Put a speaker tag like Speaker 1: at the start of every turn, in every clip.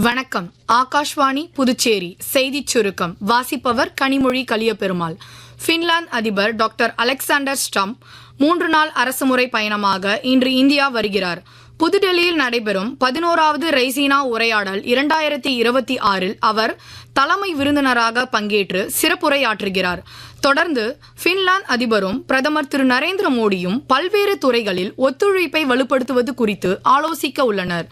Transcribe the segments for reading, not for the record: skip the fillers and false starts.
Speaker 1: வணக்கம். ஆகாஷ்வாணி புதுச்சேரி செய்திச் சுருக்கம் வாசிப்பவர் கனிமொழி கலியபெருமாள். பின்லாந்து அதிபர் டாக்டர் அலெக்சாண்டர் ஸ்டம்ப் 3 நாள் அரசுமுறை பயணமாக இன்று இந்தியா வருகிறார். புதுடெல்லியில் நடைபெறும் 11வது ரெய்சினா உரையாடல் 2026 அவர் தலைமை விருந்தினராக பங்கேற்று சிறப்புரையாற்றுகிறார். தொடர்ந்து பின்லாந்து அதிபரும் பிரதமர் திரு நரேந்திர மோடியும் பல்வேறு துறைகளில் ஒத்துழைப்பை வலுப்படுத்துவது குறித்து ஆலோசிக்க உள்ளனர்.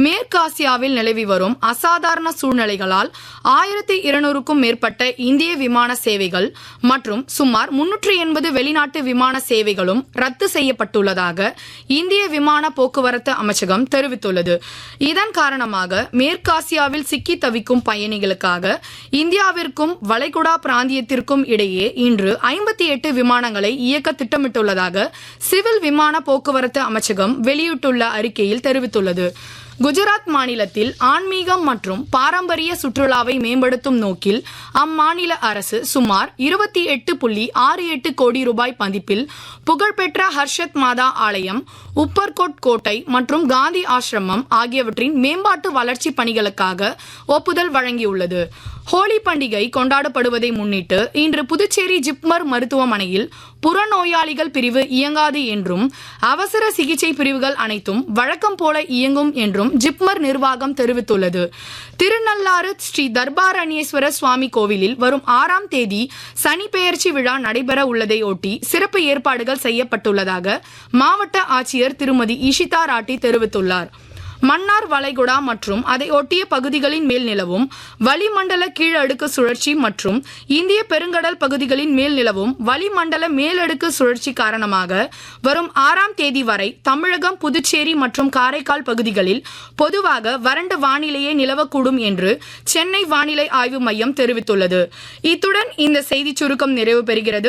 Speaker 1: மேற்காசியாவில் நிலவி வரும் அசாதாரண சூழ்நிலைகளால் 1200க்கும் மேற்பட்ட இந்திய விமான சேவைகள் மற்றும் சுமார் 380 வெளிநாட்டு விமான சேவைகளும் ரத்து செய்யப்பட்டுள்ளதாக இந்திய விமான போக்குவரத்து அமைச்சகம் தெரிவித்துள்ளது. இதன் காரணமாக மேற்காசியாவில் சிக்கி தவிக்கும் பயணிகளுக்காக இந்தியாவிற்கும் வளைகுடா பிராந்தியத்திற்கும் இடையே இன்று 58 விமானங்களை இயக்க திட்டமிட்டுள்ளதாக சிவில் விமான போக்குவரத்து அமைச்சகம் வெளியிட்டுள்ள அறிக்கையில் தெரிவித்துள்ளது. குஜராத் மாநிலத்தில் ஆன்மீகம் மற்றும் பாரம்பரிய சுற்றுலாவை மேம்படுத்தும் நோக்கில் அம்மாநில அரசு சுமார் 28.68 கோடி ரூபாய் மதிப்பில் புகழ்பெற்ற ஹர்ஷத் மாதா ஆலயம், உப்பர்கோட் கோட்டை மற்றும் காந்தி ஆசிரமம் ஆகியவற்றின் மேம்பாட்டு வளர்ச்சி பணிகளுக்காக ஒப்புதல் வழங்கியுள்ளது. ஹோலி பண்டிகை கொண்டாடப்படுவதை முன்னிட்டு இன்று புதுச்சேரி ஜிப்மர் மருத்துவமனையில் புறநோயாளிகள் பிரிவு இயங்காது என்றும் அவசர சிகிச்சை பிரிவுகள் அனைத்தும் வழக்கம் போல இயங்கும் என்றும் ஜிப்மர் நிர்வாகம் தெரிவித்துள்ளது. திருநள்ளாறு ஸ்ரீ தர்பாரண்யேஸ்வர சுவாமி கோவிலில் வரும் 6ஆம் தேதி சனி பெயர்ச்சி விழா நடைபெற உள்ளதையொட்டி சிறப்பு ஏற்பாடுகள் செய்யப்பட்டுள்ளதாக மாவட்ட ஆட்சியர் திருமதி இஷிதா ராட்டி தெரிவித்துள்ளார். மன்னார் வளைகுடா மற்றும் அதை ஒட்டிய பகுதிகளின் மேல் நிலவும் வளிமண்டல கீழடுக்கு சுழற்சி மற்றும் இந்திய பெருங்கடல் பகுதிகளின் மேல் நிலவும் வளிமண்டல மேலடுக்கு சுழற்சி காரணமாக வரும் 6ஆம் தேதி வரை தமிழகம், புதுச்சேரி மற்றும் காரைக்கால் பகுதிகளில் பொதுவாக வறண்ட வானிலையே நிலவக்கூடும் என்று சென்னை வானிலை ஆய்வு மையம் தெரிவித்துள்ளது. இத்துடன் இந்த செய்திச் சுருக்கம் நிறைவு பெறுகிறது.